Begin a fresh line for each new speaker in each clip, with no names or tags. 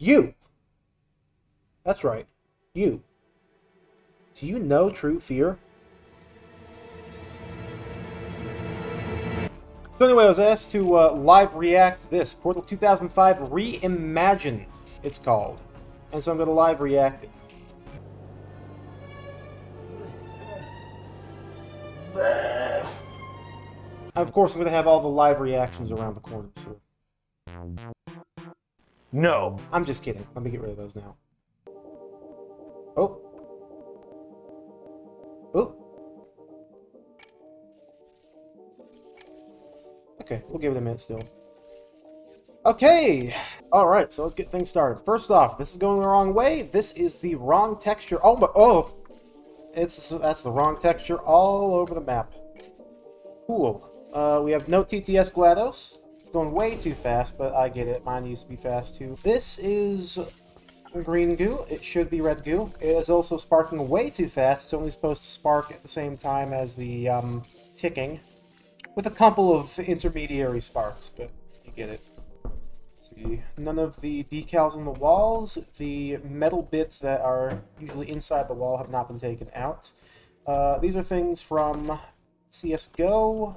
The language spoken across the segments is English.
You! That's right. You. Do you know true fear? So anyway, I was asked to live react this. Portal 2005 Reimagined, it's called. And so I'm going to live react it. Of course, I'm going to have all the live reactions around the corners here.
No.
I'm just kidding. Let me get rid of those now. Oh. Oh. Okay, we'll give it a minute still. Okay! Alright, so let's get things started. First off, this is going the wrong way. This is the wrong texture. Oh, but oh! That's the wrong texture all over the map. Cool. We have no TTS GLaDOS. It's going way too fast, but I get it. Mine used to be fast too. This is green goo. It should be red goo. It is also sparking way too fast. It's only supposed to spark at the same time as the ticking, with a couple of intermediary sparks, but you get it. See, none of the decals on the walls. The metal bits that are usually inside the wall have not been taken out. These are things from CSGO.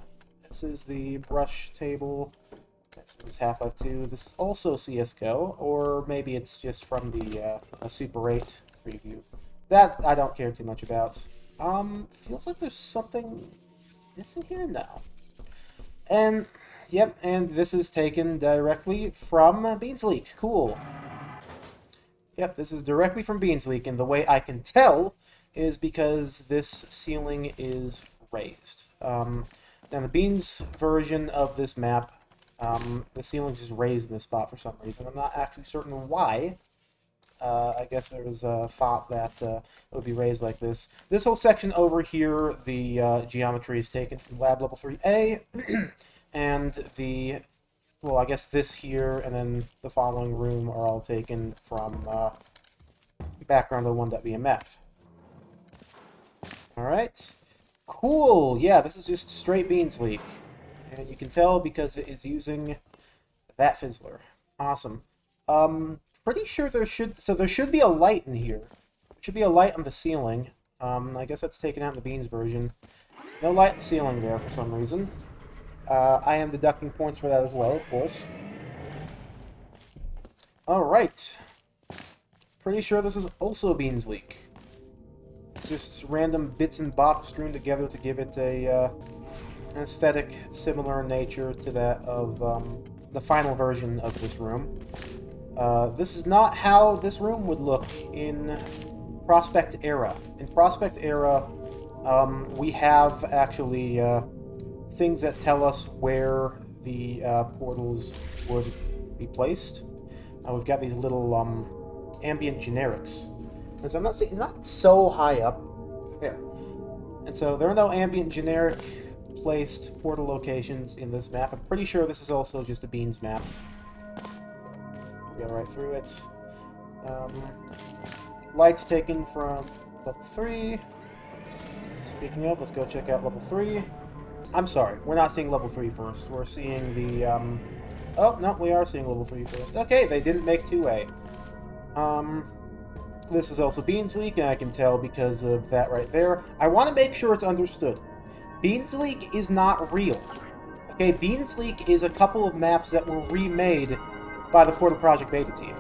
This is the brush table. This is Half-Life 2. This is also CSGO, or maybe it's just from the Super 8 preview. That I don't care too much about. Feels like there's something missing here? No. And, yep, and this is taken directly from Beansleek. Cool. Yep, this is directly from Beansleek, and the way I can tell is because this ceiling is raised. Now, the Beans version of this map, the ceiling's just raised in this spot for some reason. I'm not actually certain why. I guess there was a thought that it would be raised like this. This whole section over here, the geometry is taken from Lab Level 3A, and the, well, I guess this here and then the following room are all taken from background 01.bmf. Alright. Cool! Yeah, this is just straight Beansleek. And you can tell because it is using that fizzler. Awesome. Pretty sure there should be a light in here. There should be a light on the ceiling. I guess that's taken out in the Beans version. No light in the ceiling there for some reason. I am deducting points for that as well, of course. Alright. Pretty sure this is also Beansleek. It's just random bits and bobs strewn together to give it an aesthetic similar in nature to that of the final version of this room. This is not how this room would look in Prospekt era. In Prospekt era, we have actually things that tell us where the portals would be placed. We've got these little ambient generics. And so I'm not saying it's not so high up. There. And so there are no ambient generic placed portal locations in this map. I'm pretty sure this is also just a Beans map. Go right through it. Lights taken from level 3. Speaking of, let's go check out level 3. I'm sorry, we're not seeing level 3 first. We're seeing the, oh, no, we are seeing level 3 first. Okay, they didn't make 2A. This is also Beansleek, and I can tell because of that right there. I want to make sure it's understood. Beansleek is not real. Okay, Beansleek is a couple of maps that were remade by the Portal Project Beta team.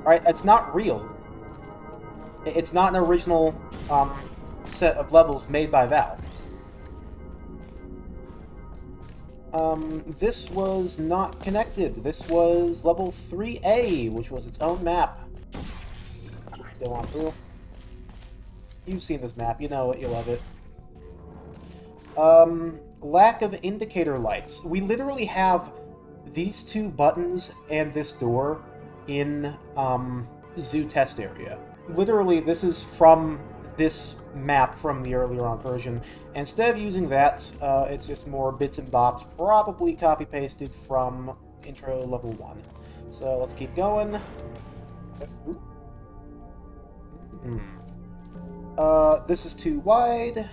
Alright, it's not real. It's not an original set of levels made by Valve. This was not connected. This was level 3A, which was its own map. Let's go on through. You've seen this map, you know it, you love it. Lack of indicator lights. We literally have these two buttons and this door in zoo test area. Literally, this is from this map from the earlier on version. Instead of using that, it's just more bits and bobs, probably copy-pasted from intro level 1. So let's keep going. This is too wide.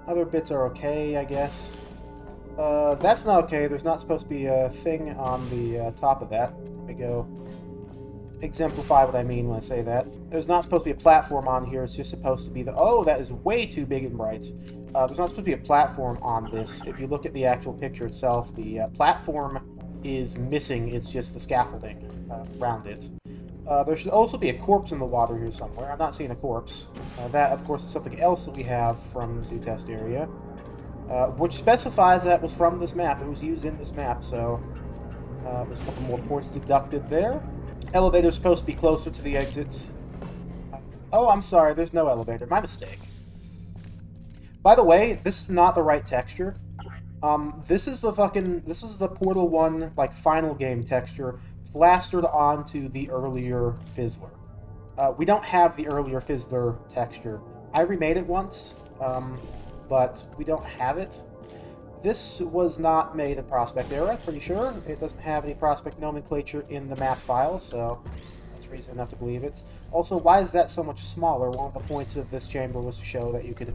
Other bits are okay, I guess. That's not okay. There's not supposed to be a thing on the top of that. Let me go exemplify what I mean when I say that. There's not supposed to be a platform on here. It's just supposed to be the... Oh, that is way too big and bright. There's not supposed to be a platform on this. If you look at the actual picture itself, the platform is missing. It's just the scaffolding around it. There should also be a corpse in the water here somewhere. I'm not seeing a corpse. That, of course, is something else that we have from Zoo Test Area, which specifies that was from this map. It was used in this map, so there's a couple more points deducted there. Elevator's supposed to be closer to the exit. Oh, I'm sorry, there's no elevator. My mistake. By the way, this is not the right texture. This is the Portal 1, like, final game texture plastered onto the earlier Fizzler. We don't have the earlier Fizzler texture. I remade it once, but we don't have it. This was not made in Prospekt era, pretty sure. It doesn't have any Prospekt nomenclature in the map file, so that's reason enough to believe it. Also, why is that so much smaller? One of the points of this chamber was to show that you could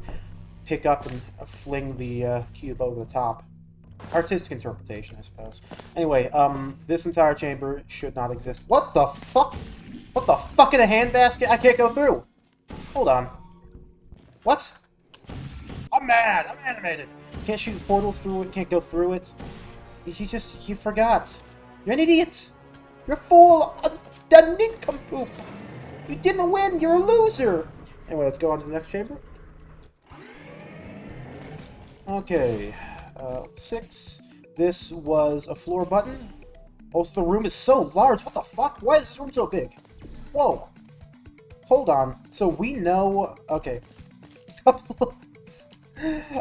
pick up and fling the cube over the top. Artistic interpretation, I suppose. Anyway, this entire chamber should not exist. What the fuck? What the fuck in a handbasket? I can't go through! Hold on. What? I'm mad! I'm animated! Can't shoot portals through it, can't go through it. You forgot. You're an idiot! You're full of a nincompoop! You didn't win, you're a loser! Anyway, let's go on to the next chamber. Okay, 6. This was a floor button. Also, the room is so large. What the fuck? Why is this room so big? Whoa. Hold on. So we know... Okay.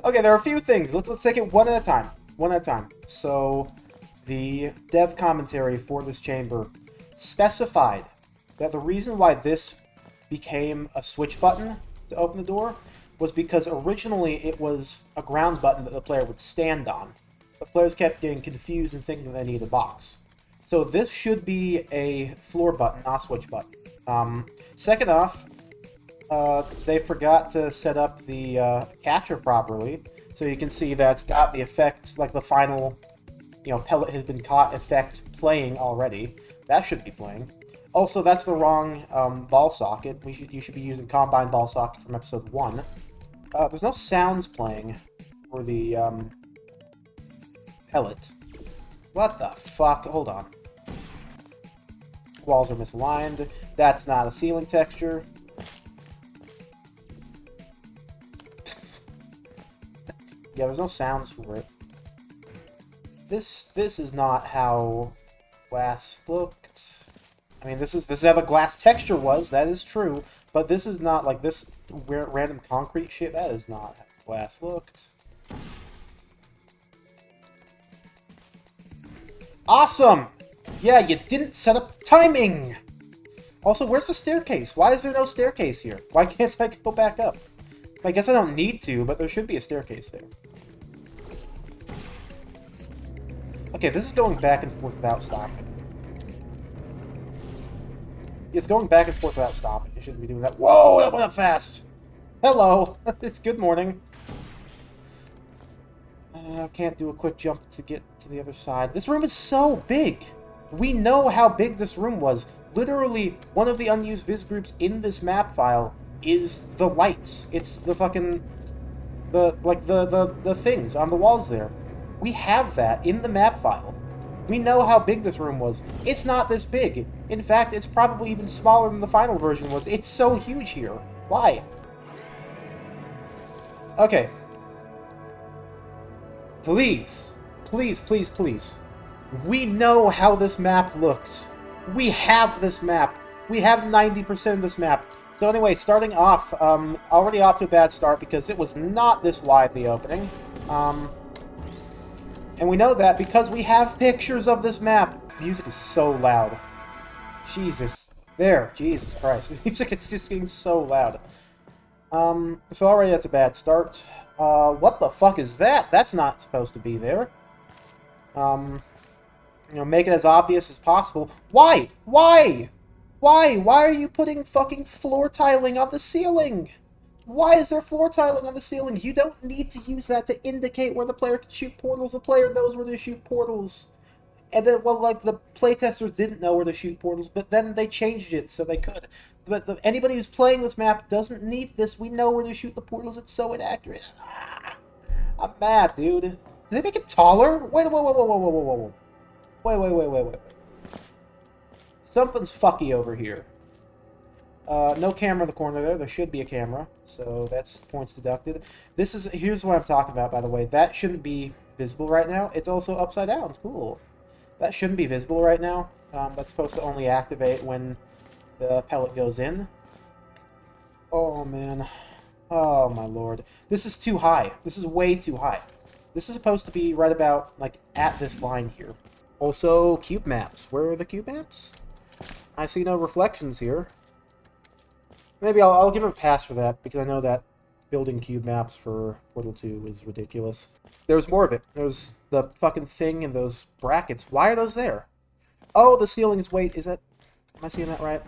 Okay, there are a few things. Let's take it one at a time. One at a time. So, the dev commentary for this chamber specified that the reason why this became a switch button to open the door was because originally it was a ground button that the player would stand on. But players kept getting confused and thinking they needed a box. So this should be a floor button, not a switch button. Second off, they forgot to set up the catcher properly, so you can see that it's got the effect, like the final, pellet has been caught effect playing already. That should be playing. Also, that's the wrong ball socket. You should be using Combine ball socket from episode 1. There's no sounds playing for the pellet. What the fuck? Hold on. Walls are misaligned. That's not a ceiling texture. Yeah, there's no sounds for it. This is not how glass looked. I mean, this is how the glass texture was. That is true, but this is not like this random concrete shit. That is not how glass looked. Awesome! Yeah, you didn't set up the timing! Also, where's the staircase? Why is there no staircase here? Why can't I go back up? I guess I don't need to, but there should be a staircase there. Okay, this is going back and forth without stopping. It's going back and forth without stopping. You shouldn't be doing that. Whoa, that went up fast! Hello! It's good morning. I can't do a quick jump to get to the other side. This room is so big! We know how big this room was. Literally, one of the unused viz groups in this map file is the lights. It's the fucking... the things on the walls there. We have that in the map file. We know how big this room was. It's not this big. In fact, it's probably even smaller than the final version was. It's so huge here. Why? Okay. Please. Please, please, please. We know how this map looks. We have this map. We have 90% of this map. So anyway, starting off, already off to a bad start because it was not this wide, the opening. And we know that because we have pictures of this map. Music is so loud. Jesus. There. Jesus Christ. The music is just getting so loud. So already that's a bad start. What the fuck is that? That's not supposed to be there. Make it as obvious as possible. Why? Why? Why? Why are you putting fucking floor tiling on the ceiling? Why is there floor tiling on the ceiling? You don't need to use that to indicate where the player can shoot portals. The player knows where to shoot portals. And then, well, like, the playtesters didn't know where to shoot portals, but then they changed it so they could. But anybody who's playing this map doesn't need this. We know where to shoot the portals. It's so inaccurate. I'm mad, dude. Did they make it taller? Wait, whoa, whoa, whoa, whoa, whoa, whoa, whoa. Wait. Something's fucky over here. No camera in the corner there. There should be a camera, so that's points deducted. Here's what I'm talking about, by the way. That shouldn't be visible right now. It's also upside down. Cool. That shouldn't be visible right now. That's supposed to only activate when the pellet goes in. Oh, man. Oh, my lord. This is too high. This is way too high. This is supposed to be right about, like, at this line here. Also, cube maps. Where are the cube maps? I see no reflections here. Maybe I'll give him a pass for that, because I know that building cube maps for Portal 2 is ridiculous. There's more of it. There's the fucking thing and those brackets. Why are those there? Oh, the ceiling is way... Is that... Am I seeing that right?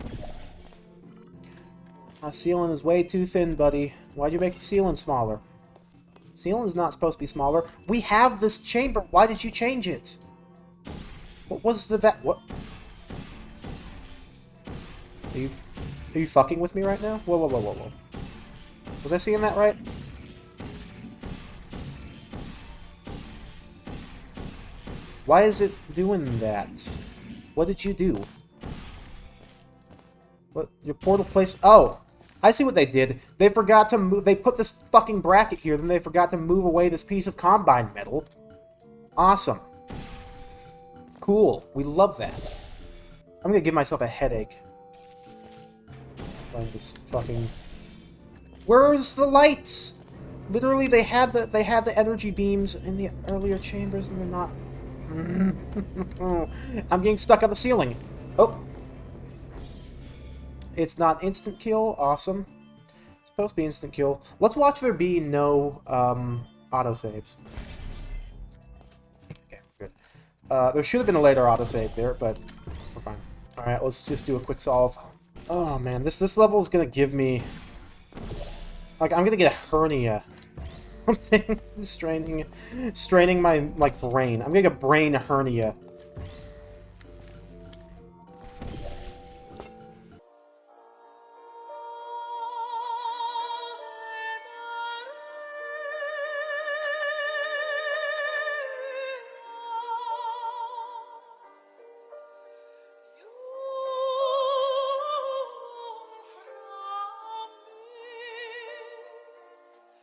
The ceiling is way too thin, buddy. Why'd you make the ceiling smaller? Ceiling is not supposed to be smaller. We have this chamber. Why did you change it? What was the... What? Are you fucking with me right now? Whoa. Was I seeing that right? Why is it doing that? What did you do? What? Your portal place... Oh! I see what they did. They forgot to move... They put this fucking bracket here, then they forgot to move away this piece of combine metal. Awesome. Cool. We love that. I'm gonna give myself a headache. Like this fucking... Where's the lights? Literally, they had the energy beams in the earlier chambers, and they're not... I'm getting stuck on the ceiling. Oh. It's not instant kill. Awesome. It's supposed to be instant kill. Let's watch there be no autosaves. Okay, good. There should have been a later autosave there, but we're fine. Alright, let's just do a quick solve. Oh man, this level is gonna give me... Like, I'm gonna get a hernia. Something straining my, like, brain. I'm gonna get a brain hernia.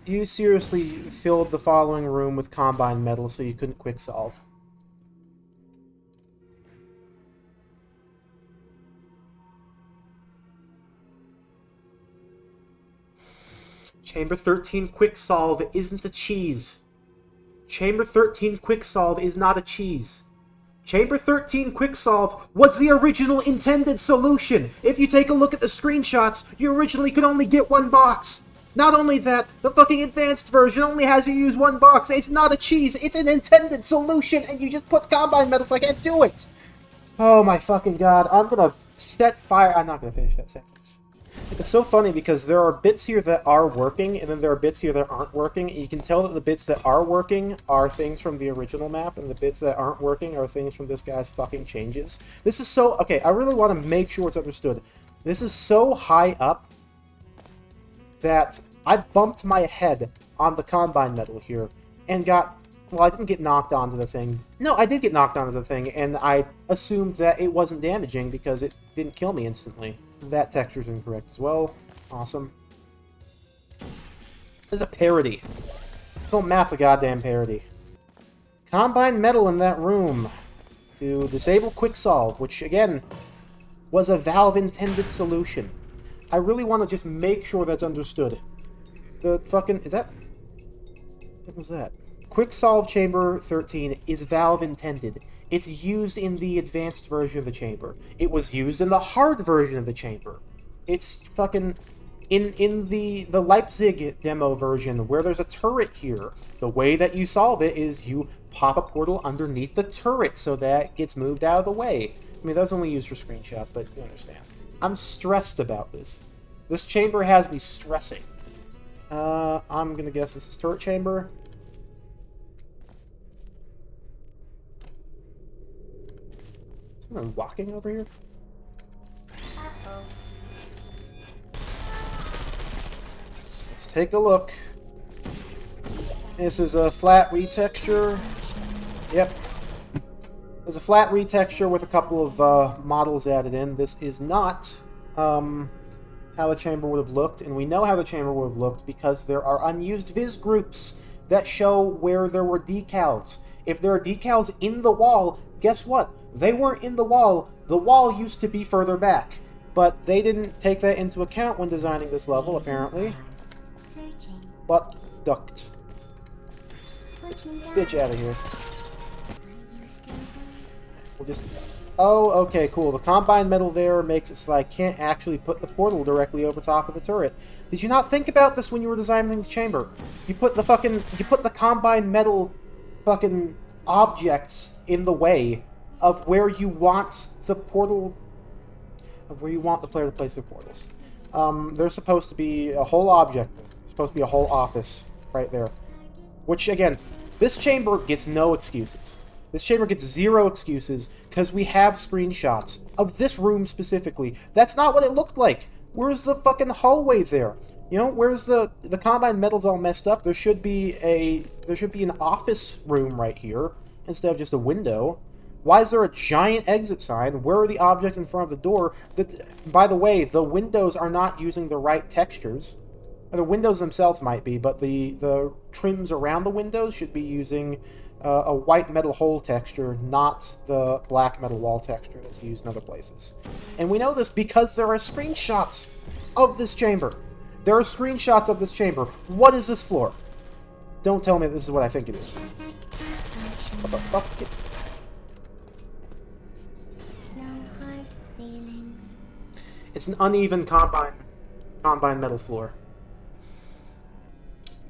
You seriously filled the following room with combine metal so you couldn't quick solve. Chamber 13 quick solve isn't a cheese. Chamber 13 quick solve is not a cheese. Chamber 13 quick solve was the original intended solution. If you take a look at the screenshots, you originally could only get one box. Not only that, the fucking advanced version only has you use one box. It's not a cheese, it's an intended solution, and you just put combine metal so I can't do it! Oh my fucking god, I'm gonna set fire... I'm not gonna finish that sentence. It's so funny because there are bits here that are working, and then there are bits here that aren't working. You can tell that the bits that are working are things from the original map, and the bits that aren't working are things from this guy's fucking changes. This is so... Okay, I really want to make sure it's understood. This is so high up that I bumped my head on the combine metal here and got... Well, I didn't get knocked onto the thing. No, I did get knocked onto the thing, and I assumed that it wasn't damaging because it didn't kill me instantly. That texture's incorrect as well. Awesome. This is a parody. Don't map the goddamn parody. Combine metal in that room to disable quick solve, which, again, was a Valve-intended solution. I really want to just make sure that's understood. The fucking... Is that... What was that? Quick Solve Chamber 13 is Valve intended. It's used in the advanced version of the chamber. It was used in the hard version of the chamber. It's fucking... In the Leipzig demo version, where there's a turret here, the way that you solve it is you pop a portal underneath the turret so that gets moved out of the way. I mean, that's only used for screenshots, but you understand. I'm stressed about this. This chamber has me stressing. I'm gonna guess this is turret chamber. Someone walking over here? Let's take a look. This is a flat retexture. Yep. There's a flat retexture with a couple of models added in. This is not how the chamber would have looked, and we know how the chamber would have looked because there are unused viz groups that show where there were decals. If there are decals in the wall, guess what? They weren't in the wall. The wall used to be further back, but they didn't take that into account when designing this level, apparently. But ducked. Bitch out of here. We'll just... Oh, okay, cool. The combined metal there makes it so I can't actually put the portal directly over top of the turret. Did you not think about this when you were designing the chamber? You put the combined metal fucking objects in the way of where you want the portal... of where you want the player to place their portals. There's supposed to be a whole object. There's supposed to be a whole office right there. Which, again, this chamber gets no excuses. This chamber gets zero excuses because we have screenshots of this room specifically. That's not what it looked like. Where's the fucking hallway there? You know, where's the combined metal's all messed up? There should be an office room right here instead of just a window. Why is there a giant exit sign? Where are the objects in front of the door? That, by the way, the windows are not using the right textures. Or the windows themselves might be, but the trims around the windows should be using a white metal hole texture, not the black metal wall texture that's used in other places. And we know this because there are screenshots of this chamber. There are screenshots of this chamber. What is this floor? Don't tell me this is what I think it is. What the fuck? It's an uneven combined metal floor.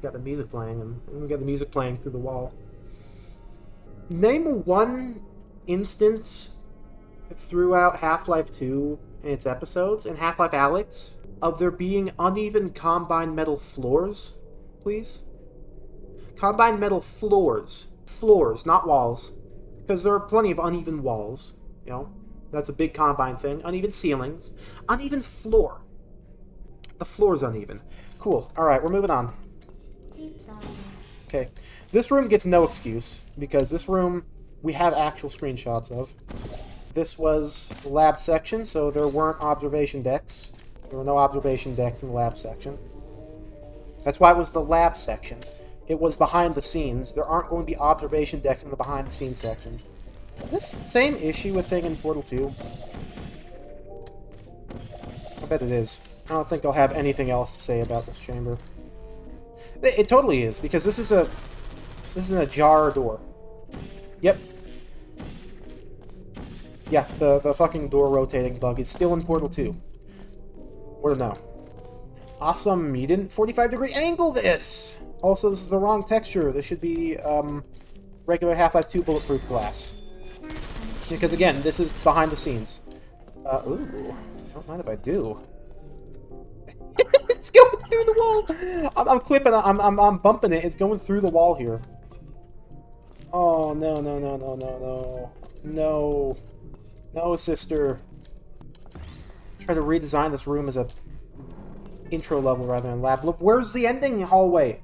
Got the music playing, and we got the music playing through the wall. Name one instance throughout Half-Life 2 and its episodes, and Half-Life Alyx, of there being uneven combined metal floors, please? Combined metal floors. Floors, not walls. Because there are plenty of uneven walls, you know? That's a big combined thing. Uneven ceilings. Uneven floor. The floor's uneven. Cool. Alright, we're moving on. Okay. This room gets no excuse, because this room we have actual screenshots of. This was the lab section, so there weren't observation decks. There were no observation decks in the lab section. That's why it was the lab section. It was behind the scenes. There aren't going to be observation decks in the behind the scenes section. This same issue with thing in Portal 2? I bet it is. I don't think I'll have anything else to say about this chamber. It totally is, because this is an ajar door. Yep. Yeah, the fucking door rotating bug is still in Portal 2. Or no. Awesome, you didn't 45-degree angle this! Also, this is the wrong texture. This should be, regular Half-Life 2 bulletproof glass. Because, again, this is behind the scenes. Ooh. Don't mind if I do. It's going through the wall! I'm clipping, I'm bumping it. It's going through the wall here. Oh, no, no, no, no, no, no. No. No, sister. Try to redesign this room as a intro level rather than lab. Look, where's the ending hallway?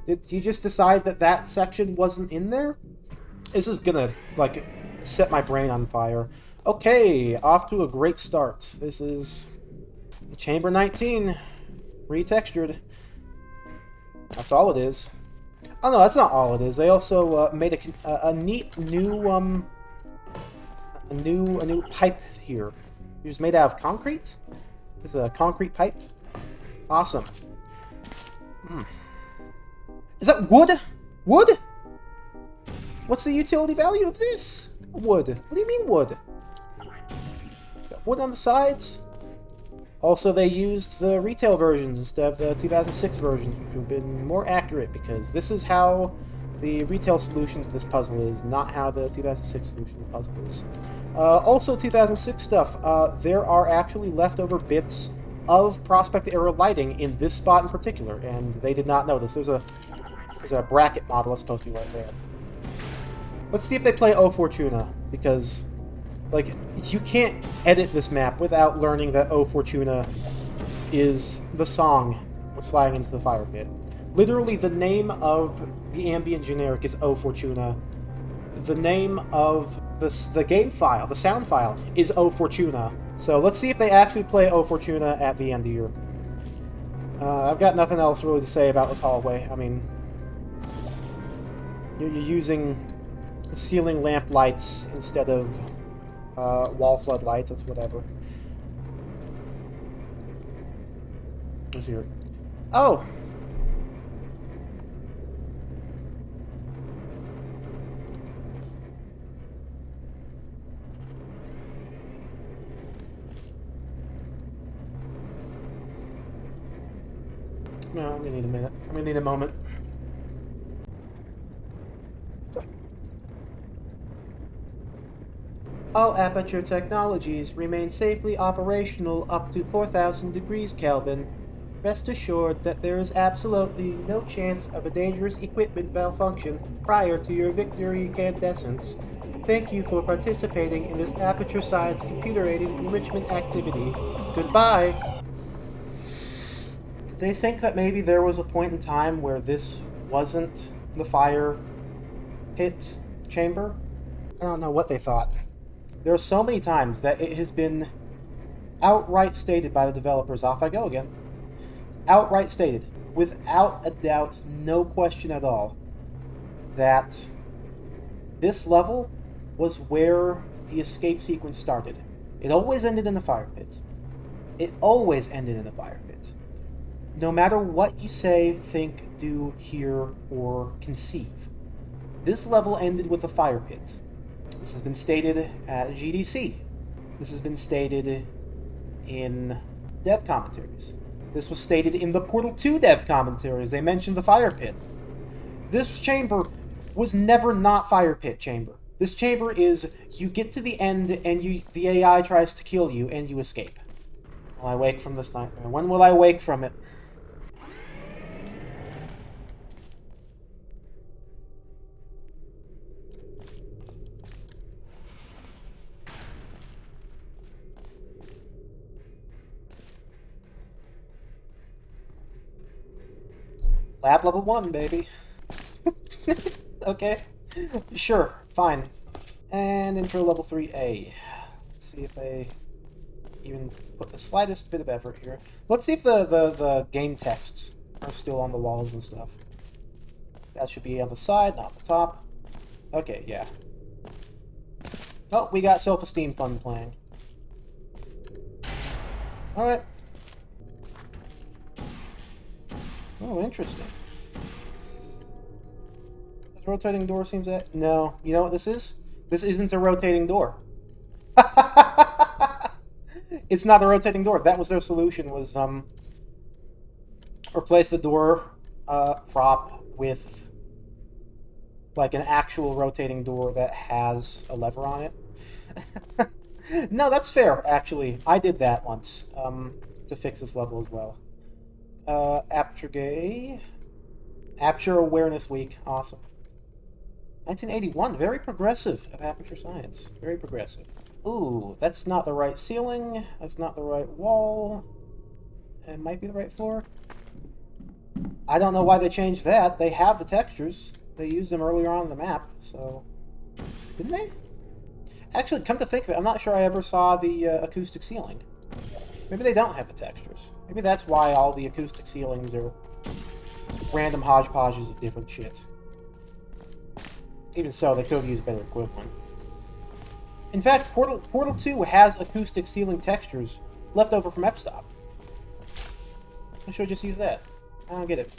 Did you just decide that that section wasn't in there? This is gonna, like, set my brain on fire. Okay, off to a great start. This is Chamber 19, retextured. That's all it is. Oh no, that's not all it is. They also made a neat new a new pipe here. It was made out of concrete. It's a concrete pipe. Awesome. Is that wood? Wood? What's the utility value of this? Wood. What do you mean wood? Got wood on the sides. Also, they used the retail versions instead of the 2006 versions, which would have been more accurate, because this is how the retail solution to this puzzle is, not how the 2006 solution to the puzzle is. Also, 2006 stuff, there are actually leftover bits of Prospekt era lighting in this spot in particular, and they did not notice. There's a bracket model that's supposed to be right there. Let's see if they play O Fortuna, because Like, you can't edit this map without learning that O Fortuna is the song when sliding into the fire pit. Literally, the name of the ambient generic is O Fortuna. The name of the game file, the sound file, is O Fortuna. So let's see if they actually play O Fortuna at the end here. I've got nothing else really to say about this hallway. I mean, you're using ceiling lamp lights instead of wall floodlights. That's whatever. Who's here? Oh! No, I'm gonna need a minute. I'm gonna need a moment. All aperture technologies remain safely operational up to 4,000 degrees Kelvin. Rest assured that there is absolutely no chance of a dangerous equipment malfunction prior to your victory incandescence. Thank you for participating in this aperture science computer-aided enrichment activity. Goodbye! Did they think that maybe there was a point in time where this wasn't the fire pit chamber? I don't know what they thought. There are so many times that it has been outright stated by the developers, off I go again, outright stated, without a doubt, no question at all, that this level was where the escape sequence started. It always ended in the fire pit. It always ended in the fire pit. No matter what you say, think, do, hear, or conceive. This level ended with a fire pit. This has been stated at GDC. This has been stated in dev commentaries. This was stated in the Portal 2 dev commentaries. They mentioned the fire pit. This chamber was never not fire pit chamber. This chamber is, you get to the end and the AI tries to kill you and you escape. Will I wake from this nightmare? When will I wake from it? Lab level 1, baby. Okay. Sure, fine. And intro level 3A. Let's see if they even put the slightest bit of effort here. Let's see if the game texts are still on the walls and stuff. That should be on the side, not the top. Okay, yeah. Oh, we got Self-Esteem Fund playing. Alright. Oh, interesting. This rotating door seems that... No. You know what this is? This isn't a rotating door. It's not a rotating door. That was their solution, was, replace the door, prop with, like, an actual rotating door that has a lever on it. No, that's fair, actually. I did that once, to fix this level as well. Aperture Gay. Aperture Awareness Week. Awesome. 1981. Very progressive of Aperture Science. Very progressive. Ooh, that's not the right ceiling. That's not the right wall. It might be the right floor. I don't know why they changed that. They have the textures. They used them earlier on in the map, so... Didn't they? Actually, come to think of it, I'm not sure I ever saw the acoustic ceiling. Maybe they don't have the textures. Maybe that's why all the acoustic ceilings are random hodgepodges of different shit. Even so, they could have used better equipment. In fact, Portal 2 has acoustic ceiling textures left over from F-Stop. I should just use that. I don't get it.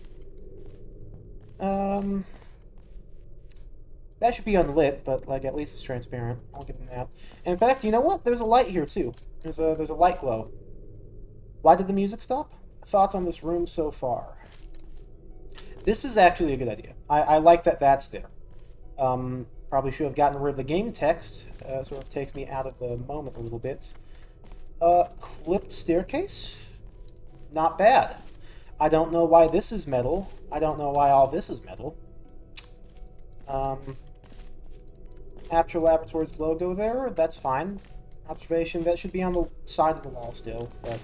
That should be unlit, but like at least it's transparent. I'll give them that. And in fact, you know what? There's a light here too. There's a light glow. Why did the music stop? Thoughts on this room so far? This is actually a good idea. I like that that's there. Probably should have gotten rid of the game text. Sort of takes me out of the moment a little bit. Clipped staircase? Not bad. I don't know why this is metal. I don't know why all this is metal. Aperture Laboratories logo there. That's fine. Observation, that should be on the side of the wall still, but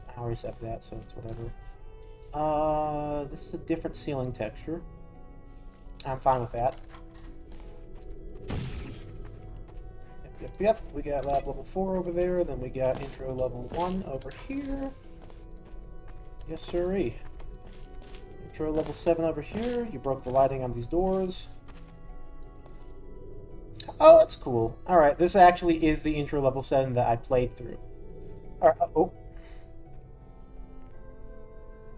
I already set that, so it's whatever. This is a different ceiling texture. I'm fine with that. Yep. We got lab level 4 over there, then we got intro level 1 over here. Yes, sirree. Intro level 7 over here. You broke the lighting on these doors. Oh, that's cool. Alright, this actually is the intro level 7 that I played through. Alright, oh.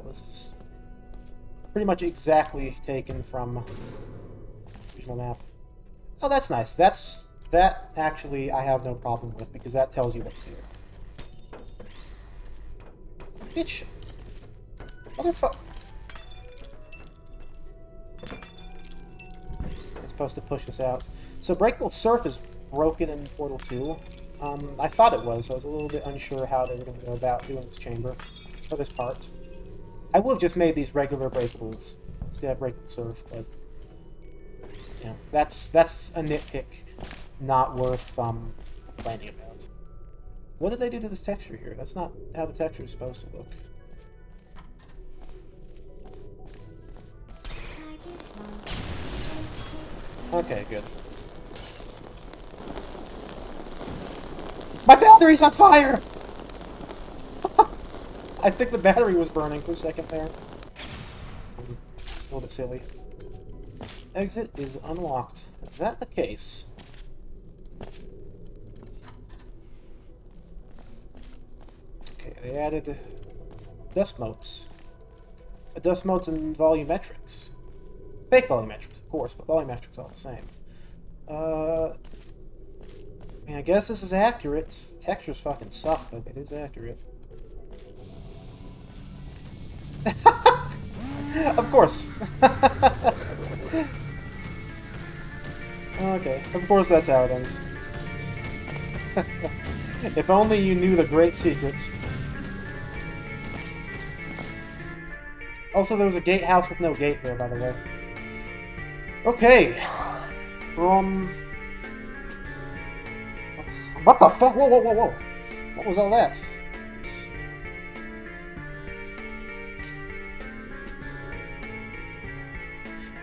This is pretty much exactly taken from the original map. Oh, that's nice. That actually I have no problem with, because that tells you what to do. Bitch! Motherfucker! It's supposed to push us out. So Breakable Surf is broken in Portal 2. I thought it was, so I was a little bit unsure how they were going to go about doing this chamber, for this part. I would have just made these regular breakables instead of Breakable Surf, but yeah, that's a nitpick, not worth complaining about. What did they do to this texture here? That's not how the texture is supposed to look. Okay, good. My battery's on fire! I think the battery was burning for a second there. A little bit silly. Exit is unlocked. Is that the case? Okay, they added dust motes. Dust motes and volumetrics. Fake volumetrics, of course, but volumetrics all the same. I guess this is accurate. The textures fucking suck, but it is accurate. Of course. Okay, of course that's how it ends. If only you knew the great secret. Also, there was a gatehouse with no gate there, by the way. Okay. What the fuck? Whoa, whoa, whoa, whoa. What was all that?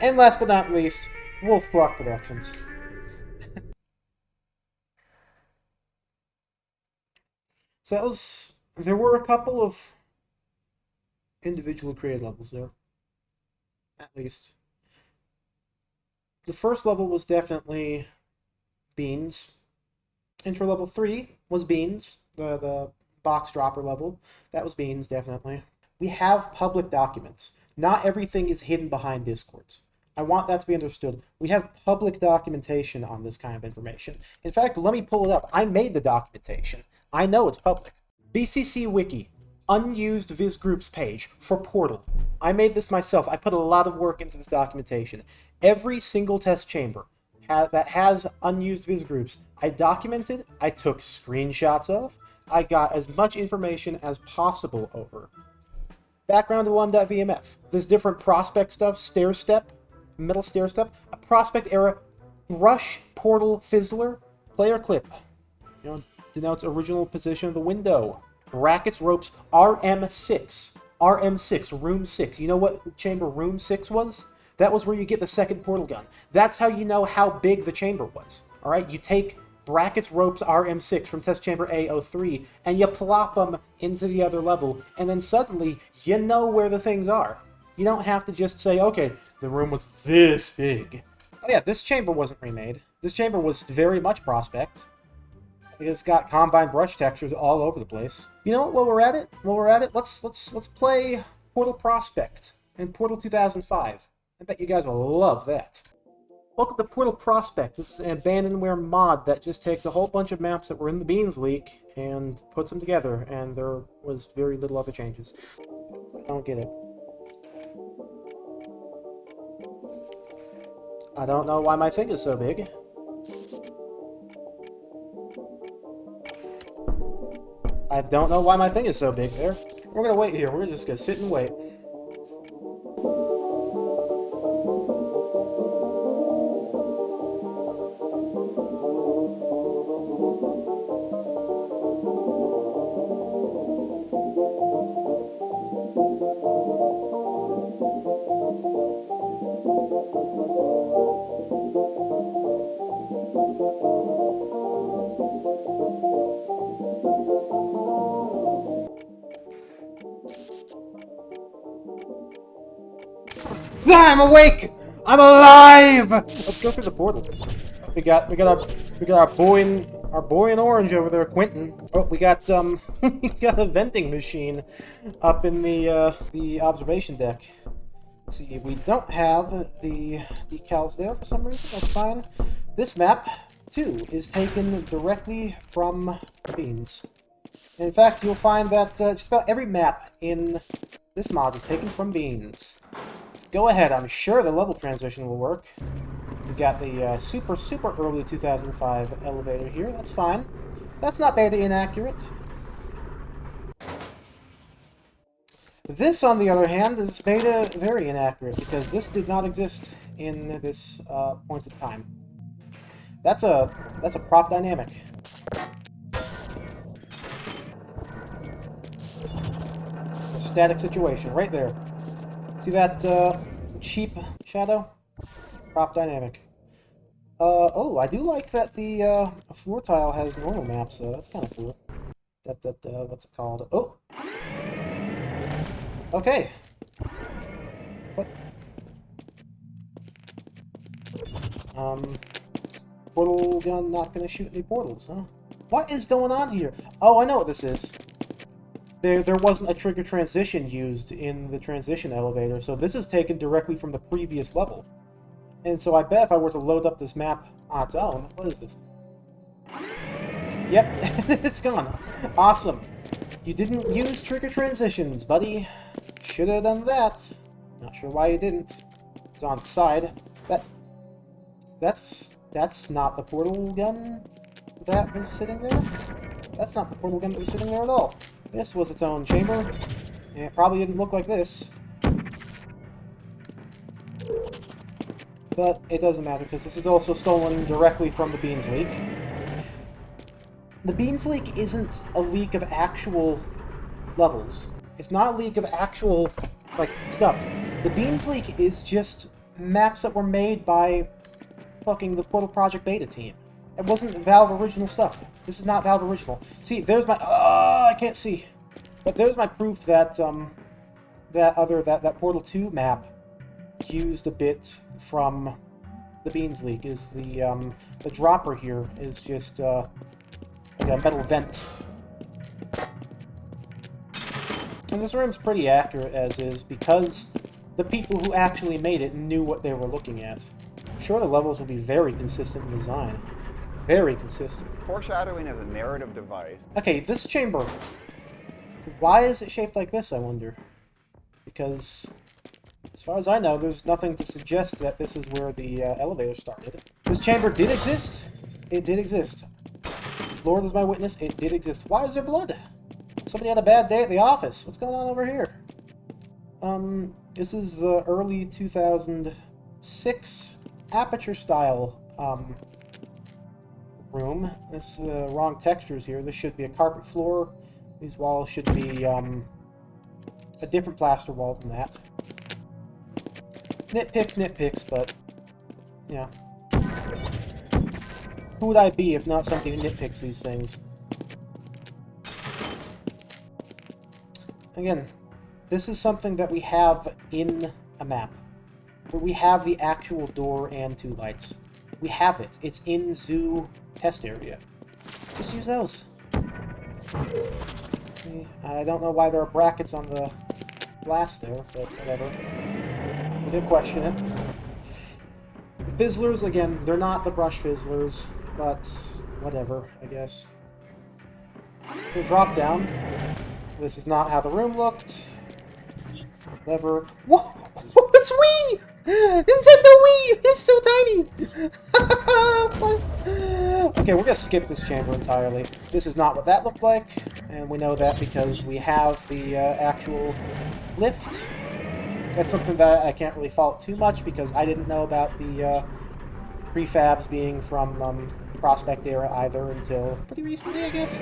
And last but not least, Wolf Block Productions. So that was... There were a couple of individually created levels there. At least. The first level was definitely Beans. Intro level 3 was Beans. The box dropper level. That was Beans, definitely. We have public documents. Not everything is hidden behind Discords. I want that to be understood. We have public documentation on this kind of information. In fact, let me pull it up. I made the documentation. I know it's public. BCC Wiki, unused Viz Groups page for Portal. I made this myself. I put a lot of work into this documentation. Every single test chamber that has unused Viz Groups, I documented, I took screenshots of, I got as much information as possible over. Background to 1.vmf. There's different Prospekt stuff, stair step, metal stair step, a Prospekt era brush portal fizzler, player clip. Denotes original position of the window. Brackets, ropes, RM6. RM6, room 6. You know what chamber room 6 was? That was where you get the second portal gun. That's how you know how big the chamber was. Alright, you take brackets, ropes, RM6 from test chamber A03, and you plop them into the other level, and then suddenly you know where the things are. You don't have to just say, okay, the room was this big. Oh yeah, this chamber wasn't remade. This chamber was very much Prospekt. It's got combined brush textures all over the place. You know what? While we're at it, let's play Portal Prospekt and Portal 2005. I bet you guys will love that. Welcome to Portal Prospekt. This is an abandonware mod that just takes a whole bunch of maps that were in the Beans leak and puts them together, and there was very little other changes. I don't get it. I don't know why my thing is so big. I don't know why my thing is so big there. We're gonna wait here. We're just gonna sit and wait. I'm awake! I'm alive! Let's go through the portal. We got our boy in orange over there, Quentin. Oh, we got we got a vending machine up in the observation deck. Let's see, we don't have the decals there for some reason. That's fine. This map too is taken directly from beans. In fact, you'll find that just about every map in this mod is taken from beans. Let's go ahead. I'm sure the level transition will work. We got the super early 2005 elevator here. That's fine. That's not beta inaccurate. This, on the other hand, is beta very inaccurate because this did not exist in this point in time. That's a prop dynamic. Static situation right there. See that cheap shadow? Prop dynamic. Oh, I do like that the floor tile has normal maps, so that's kind of cool. What's it called? Oh! Okay. What? Portal gun not gonna shoot any portals, huh? What is going on here? Oh, I know what this is. There wasn't a trigger transition used in the transition elevator, so this is taken directly from the previous level. And so I bet if I were to load up this map on its own... What is this? Yep, it's gone. Awesome. You didn't use trigger transitions, buddy. Should have done that. Not sure why you didn't. It's on the side. That's not the portal gun that was sitting there. That's not the portal gun that was sitting there at all. This was its own chamber, and it probably didn't look like this. But it doesn't matter, because this is also stolen directly from the Beans leak. The Beans leak isn't a leak of actual levels. It's not a leak of actual, like, stuff. The Beans leak is just maps that were made by fucking the Portal Project Beta team. It wasn't Valve original stuff. This is not Valve original. See, there's my... I can't see. But there's my proof that, that Portal 2 map used a bit from the Beans leak. Is the dropper here is just, like a metal vent. And this room's pretty accurate as is, because the people who actually made it knew what they were looking at. I'm sure the levels will be very consistent in design. Very consistent.
Foreshadowing is a narrative device.
Okay, this chamber. Why is it shaped like this, I wonder? Because, as far as I know, there's nothing to suggest that this is where the elevator started. This chamber did exist. It did exist. Lord is my witness, it did exist. Why is there blood? Somebody had a bad day at the office. What's going on over here? This is the early 2006 Aperture style, room. This wrong textures here. This should be a carpet floor. These walls should be a different plaster wall than that. Nitpicks, but yeah. Who would I be if not somebody who nitpicks these things? Again, this is something that we have in a map. Where we have the actual door and two lights. We have it. It's in zoo test area. Just use those. I don't know why there are brackets on the glass there, but whatever. We didn't question it. The fizzlers, again, they're not the brush fizzlers, but whatever, I guess. The drop down. This is not how the room looked. Whatever. Whoa! It's Wii! Nintendo Wii! It's so tiny! Okay, we're gonna skip this chamber entirely. This is not what that looked like, and we know that because we have the actual lift. That's something that I can't really fault too much because I didn't know about the prefabs being from Prospekt era either until pretty recently, I guess.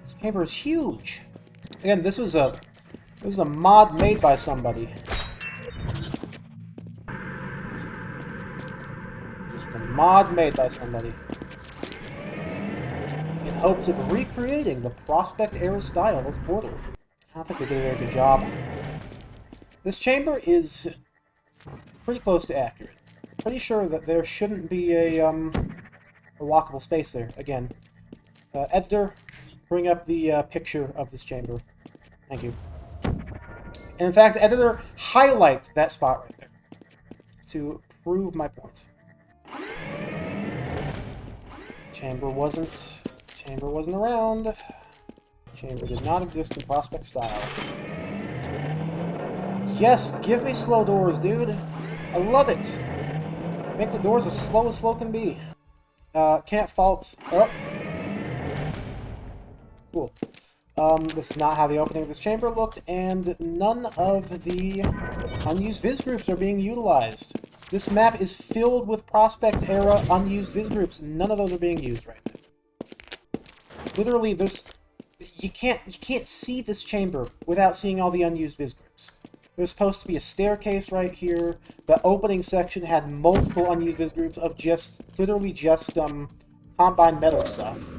This chamber is huge. Again, this was a mod made by somebody. It's a mod made by somebody. In hopes of recreating the Prospekt era style of Portal. I don't think they did a very good job. This chamber is pretty close to accurate. Pretty sure that there shouldn't be a walkable space there. Again, editor, bring up the picture of this chamber. Thank you. And in fact, editor, highlight that spot right there to prove my point. Chamber wasn't around. Chamber did not exist in Prospekt style. Yes, give me slow doors, dude. I love it. Make the doors as slow can be. Can't fault. Oh. Cool. This is not how the opening of this chamber looked, and none of the unused viz groups are being utilized. This map is filled with Prospekt era unused viz groups. None of those are being used right now. Literally, you can't see this chamber without seeing all the unused viz groups. There's supposed to be a staircase right here. The opening section had multiple unused viz groups of literally just combined metal stuff.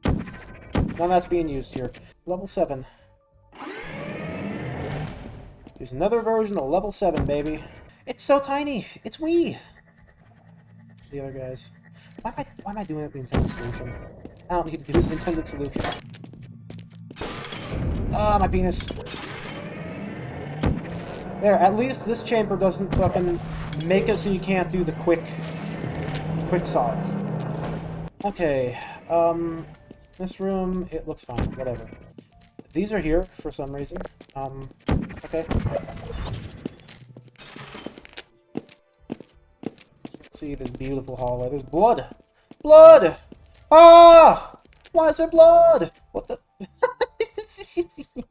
None of that's being used here. Level 7. There's another version of level 7, baby. It's so tiny. It's wee. The other guys. Why am I doing it the intended solution? I don't need to do the intended solution. Ah, my penis. There, at least this chamber doesn't fucking make it so you can't do the quick solve. Okay, this room, it looks fine, whatever. These are here for some reason. Okay. Let's see this beautiful hallway. There's blood! Blood! Ah! Why is there blood? What the...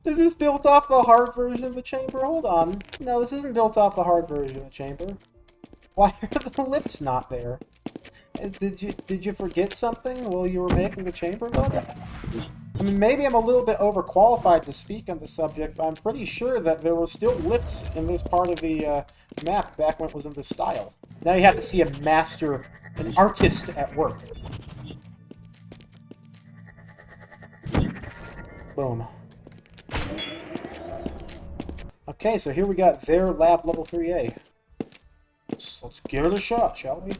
Is this built off the hard version of the chamber? Hold on. No, this isn't built off the hard version of the chamber. Why are the lifts not there? Did you forget something while you were making the chamber build? I mean, maybe I'm a little bit overqualified to speak on the subject, but I'm pretty sure that there were still lifts in this part of the map back when it was in this style. Now you have to see a master, an artist at work. Boom. Okay, so here we got their lab level 3A. Let's give it a shot, shall we?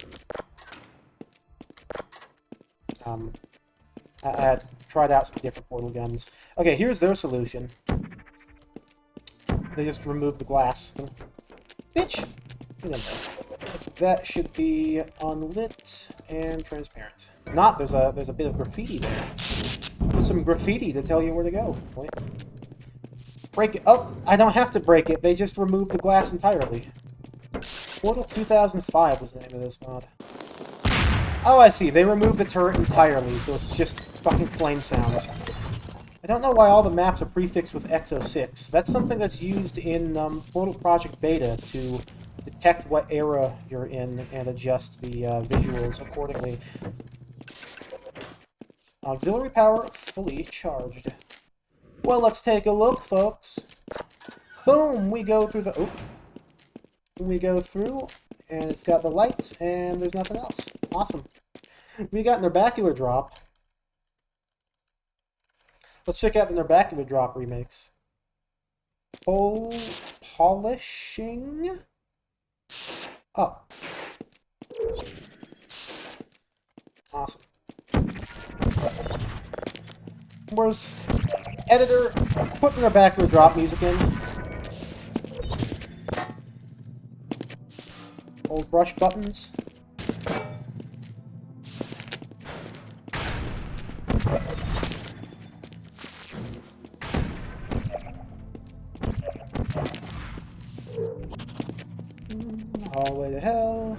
I had tried out some different portal guns. Okay, here's their solution. They just removed the glass. Bitch! That should be unlit and transparent. If not, there's a bit of graffiti there. There's some graffiti to tell you where to go. Wait. Break it. Oh, I don't have to break it. They just removed the glass entirely. Portal 2005 was the name of this mod. Oh, I see. They removed the turret entirely, so it's just fucking flame sounds. I don't know why all the maps are prefixed with X06. That's something that's used in Portal Project Beta to detect what era you're in and adjust the visuals accordingly. Auxiliary power fully charged. Well, let's take a look, folks. Boom! We go through the... Oh. We go through, and it's got the light, and there's nothing else. Awesome. We got Nerbacular Drop. Let's check out the Nerbacular Drop remakes. Polishing up. Awesome. Where's editor? Put the Nerbacular Drop music in. Old brush buttons. Hallway to hell.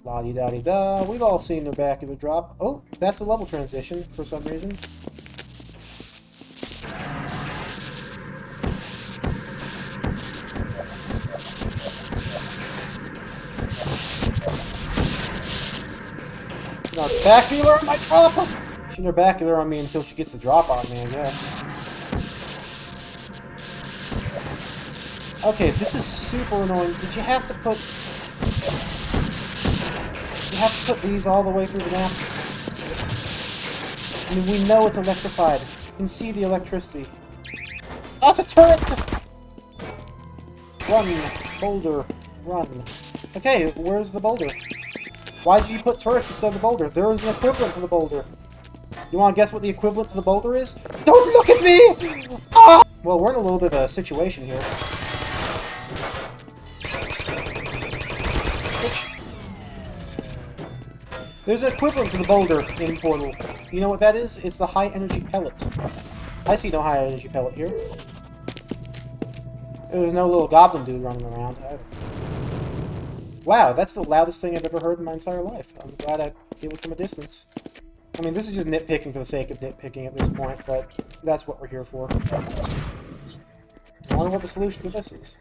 La-di-da-di-da. We've all seen Nerbacular Drop. Oh, that's a level transition for some reason. Nerbacular on my drop! She Nerbacular on me until she gets the drop on me, I guess. Okay, this is super annoying. Did you have to put... You have to put these all the way through the map? I mean, we know it's electrified. You can see the electricity. Oh, it's a turret! Run! Boulder! Run! Okay, where's the boulder? Why did you put turrets instead of the boulder? There is an equivalent to the boulder. You want to guess what the equivalent to the boulder is? Don't look at me! Ah! Well, we're in a little bit of a situation here. There's an equivalent to the boulder in Portal. You know what that is? It's the high-energy pellet. I see no high-energy pellet here. There's no little goblin dude running around either. Wow, that's the loudest thing I've ever heard in my entire life. I'm glad I did it from a distance. I mean, this is just nitpicking for the sake of nitpicking at this point, but that's what we're here for. I wonder what the solution to this is.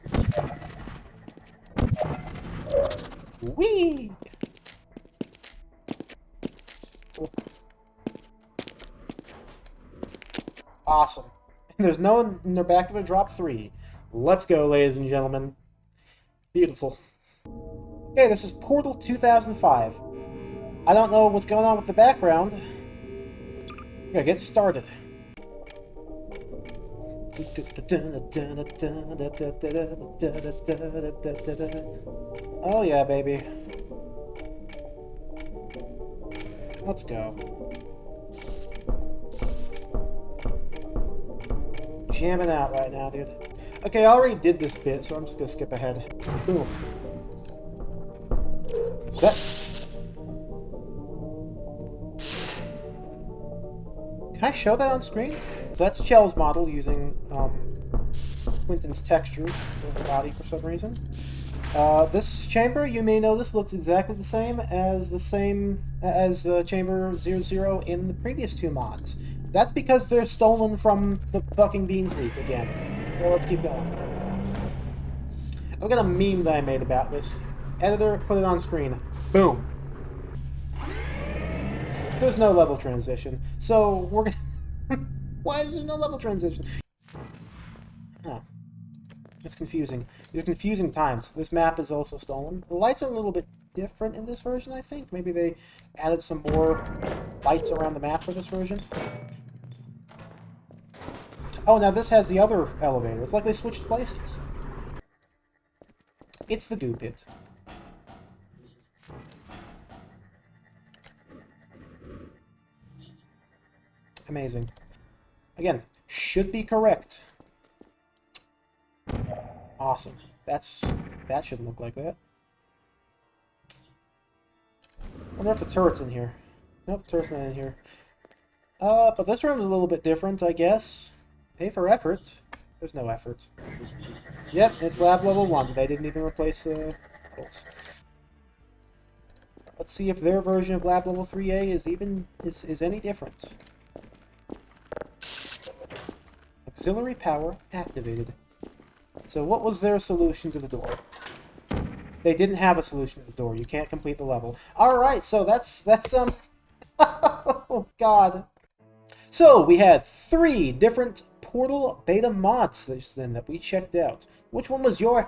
Whee! Cool. Awesome. There's no one, and they're back to the drop 3. Let's go, ladies and gentlemen. Beautiful. Okay, this is Portal 2005. I don't know what's going on with the background. We're gonna get started. Oh yeah, baby. Let's go. Jamming out right now, dude. Okay, I already did this bit, so I'm just gonna skip ahead. Boom. That. Can I show that on screen? So that's Chell's model using Quentin's textures for the body for some reason. This chamber, you may notice, looks exactly the same as the chamber 00 in the previous 2 mods. That's because they're stolen from the fucking Beans Leaf again. So let's keep going. I've got a meme that I made about this. Editor, put it on screen. Boom. There's no level transition. So we're gonna... Why is there no level transition? Oh. It's confusing. These are confusing times. This map is also stolen. The lights are a little bit different in this version, I think. Maybe they added some more lights around the map for this version. Oh, now this has the other elevator. It's like they switched places. It's the goo pit. Amazing. Again, should be correct. Awesome. That shouldn't look like that. Wonder if the turret's in here. Nope, turret's not in here. But this room's a little bit different, I guess. Pay for effort. There's no effort. Yep, it's lab level 1. They didn't even replace the bolts. Let's see if their version of lab level 3A is any different. Auxiliary power activated. So what was their solution to the door? They didn't have a solution to the door. You can't complete the level. Alright, so that's oh god. So we had 3 different Portal beta mods that we checked out. Which one was your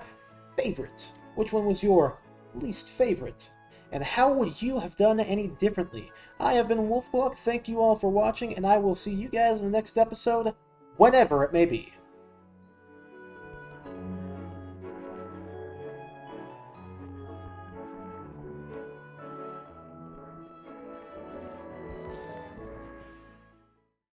favorite? Which one was your least favorite? And how would you have done any differently? I have been Wolfglock. Thank you all for watching, and I will see you guys in the next episode, whenever it may be.